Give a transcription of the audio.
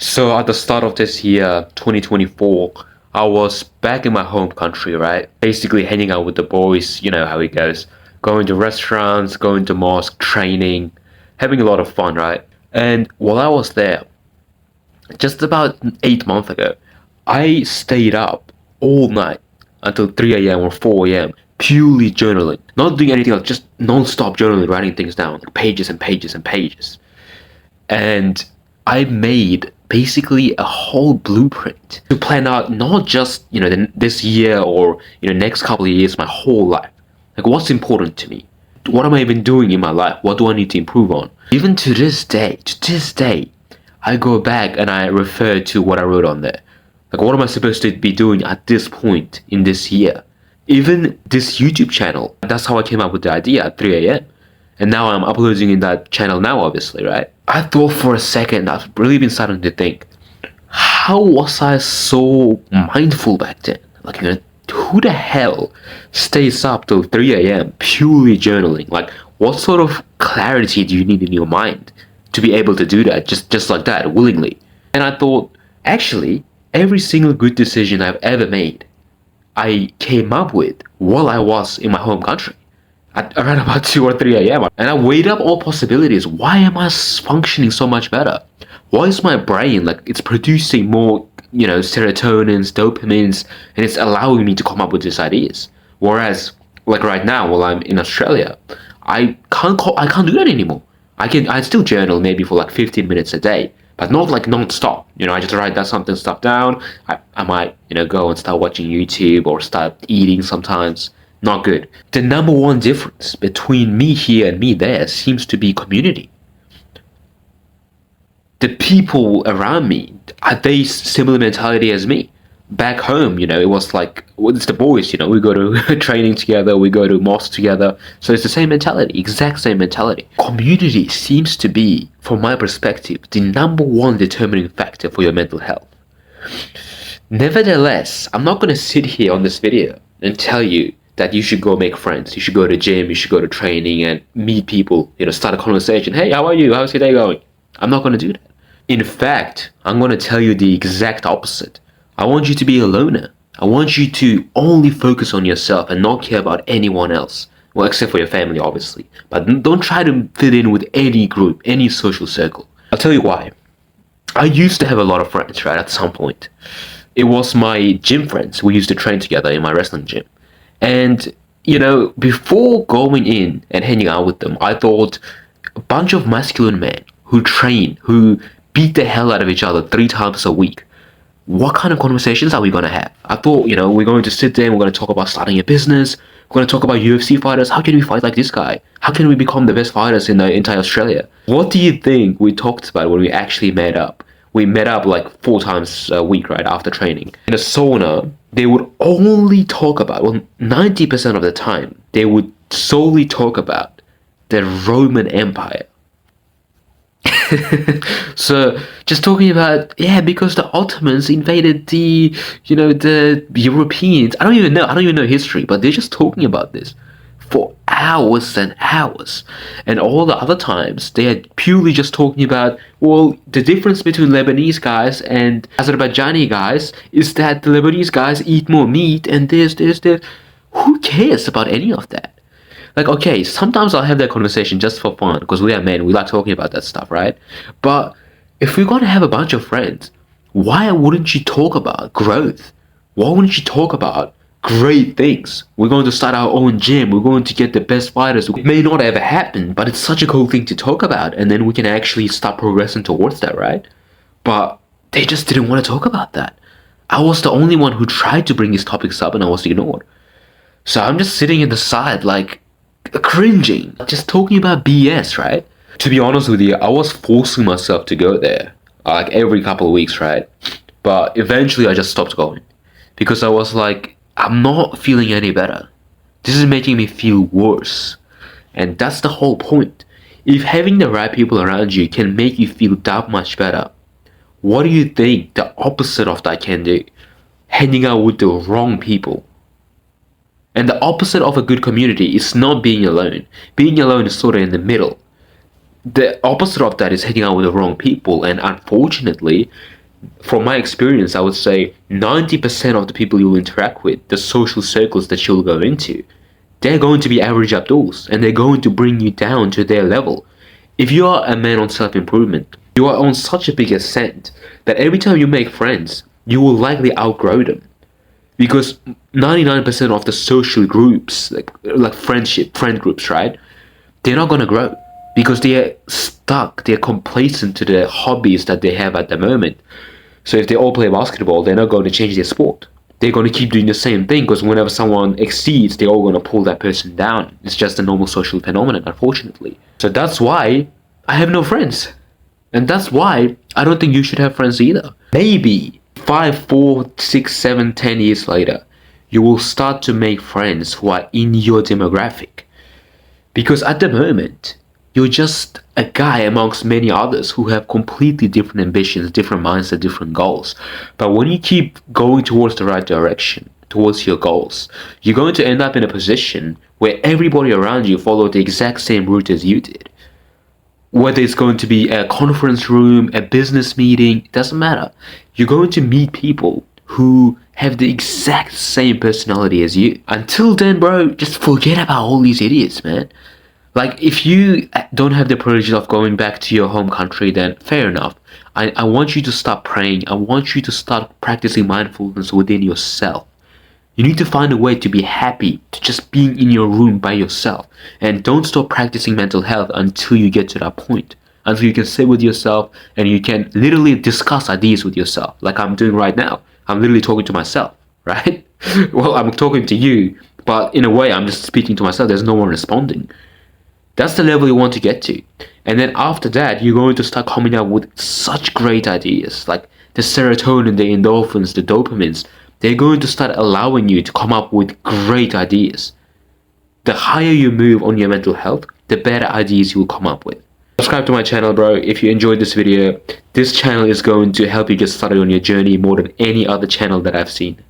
So at the start of this year, 2024, I was back in my home country, right? Basically hanging out with the boys, you know how it goes. Going to restaurants, going to mosque, training, having a lot of fun, right? And while I was there, just about 8 months ago, I stayed up all night until 3 a.m. or 4 a.m. purely journaling. Not doing anything else, just non-stop journaling, writing things down, like pages and pages and pages. And I made basically a whole blueprint to plan out not just this year or next couple of years, my whole life. Like what's important to me, what am I even doing in my life, what do I need to improve on. Even to this day, I go back and I refer to what I wrote on there. Like what am I supposed to be doing at this point in this year. Even this YouTube channel, that's how I came up with the idea at 3 a.m. And now I'm uploading in that channel now, obviously, right? I thought for a second, I've really been starting to think, how was I so mindful back then? Like, who the hell stays up till 3 a.m. purely journaling? Like, what sort of clarity do you need in your mind to be able to do that just like that, willingly? And I thought, actually, every single good decision I've ever made, I came up with while I was in my home country at around about 2 or 3 a.m. And I weighed up all possibilities. Why am I functioning so much better? Why is my brain, like, it's producing more, serotonins, dopamines, and it's allowing me to come up with these ideas? Whereas, like right now, while I'm in Australia, I can't do that anymore. I still journal maybe for like 15 minutes a day, but not like non-stop. I just write that something stuff down. I might, go and start watching YouTube or start eating sometimes. Not good. The number one difference between me here and me there seems to be community. The people around me, are they similar mentality as me? Back home, it was like, well, it's the boys, we go to training together, we go to mosque together. So it's the same mentality, exact same mentality. Community seems to be, from my perspective, the number one determining factor for your mental health. Nevertheless, I'm not going to sit here on this video and tell you that you should go make friends, you should go to gym, you should go to training and meet people, start a conversation. Hey, how are you? How's your day going? I'm not going to do that. In fact, I'm going to tell you the exact opposite. I want you to be a loner. I want you to only focus on yourself and not care about anyone else. Well, except for your family, obviously. But don't try to fit in with any group, any social circle. I'll tell you why. I used to have a lot of friends, right, at some point. It was my gym friends. We used to train together in my wrestling gym. And, before going in and hanging out with them, I thought a bunch of masculine men who train, who beat the hell out of each other 3 times a week, what kind of conversations are we going to have? I thought, we're going to sit there and we're going to talk about starting a business. We're going to talk about UFC fighters. How can we fight like this guy? How can we become the best fighters in the entire Australia? What do you think we talked about when we actually met up? We met up like 4 times a week, right, after training. In a sauna, they would only talk about, 90% of the time, they would solely talk about the Roman Empire. So just talking about, because the Ottomans invaded the Europeans. I don't even know history, but they're just talking about this for hours and hours. And all the other times they are purely just talking about, well, the difference between Lebanese guys and Azerbaijani guys is that the Lebanese guys eat more meat and this. Who cares about any of that? Like, okay, sometimes I'll have that conversation just for fun, because we are men, we like talking about that stuff, right? But if we're going to have a bunch of friends, why wouldn't you talk about growth? Why wouldn't you talk about great things? We're going to start our own gym, we're going to get the best fighters. It may not ever happen, but it's such a cool thing to talk about, and then we can actually start progressing towards that, right? But they just didn't want to talk about that. I was the only one who tried to bring these topics up, and I was ignored. So I'm just sitting in the side, like, cringing, just talking about BS, right? To be honest with you, I was forcing myself to go there, like every couple of weeks, right? But eventually I just stopped going, because I was like, I'm not feeling any better. This is making me feel worse. And that's the whole point. If having the right people around you can make you feel that much better, what do you think the opposite of that can do? Hanging out with the wrong people. And the opposite of a good community is not being alone. Being alone is sort of in the middle. the opposite of that is hanging out with the wrong people. And unfortunately, from my experience, I would say 90% of the people you'll interact with, the social circles that you'll go into, they're going to be average Abduls, and they're going to bring you down to their level. If you are a man on self-improvement, you are on such a big ascent that every time you make friends, you will likely outgrow them. Because 99% of the social groups, like friend groups, right? They're not gonna grow because they're stuck, they're complacent to the hobbies that they have at the moment. So if they all play basketball, they're not going to change their sport. They're going to keep doing the same thing because whenever someone exceeds, they're all going to pull that person down. It's just a normal social phenomenon, unfortunately. So that's why I have no friends. And that's why I don't think you should have friends either. Maybe 5, 4, 6, 7, 10 years later, you will start to make friends who are in your demographic. Because at the moment, you're just a guy amongst many others who have completely different ambitions, different mindset, different goals. But when you keep going towards the right direction, towards your goals, you're going to end up in a position where everybody around you followed the exact same route as you did. Whether it's going to be a conference room, a business meeting, it doesn't matter. You're going to meet people who have the exact same personality as you. Until then, bro, just forget about all these idiots, man. Like, if you don't have the privilege of going back to your home country, then fair enough. I want you to start praying. I want you to start practicing mindfulness within yourself. You need to find a way to be happy, to just being in your room by yourself. And don't stop practicing mental health until you get to that point. Until you can sit with yourself and you can literally discuss ideas with yourself, like I'm doing right now. I'm literally talking to myself, right? Well, I'm talking to you, but in a way, I'm just speaking to myself. There's no one responding. That's the level you want to get to. And then after that, you're going to start coming up with such great ideas, like the serotonin, the endorphins, the dopamines. They're going to start allowing you to come up with great ideas. The higher you move on your mental health, the better ideas you will come up with. Subscribe to my channel, bro. If you enjoyed this video, this channel is going to help you get started on your journey more than any other channel that I've seen.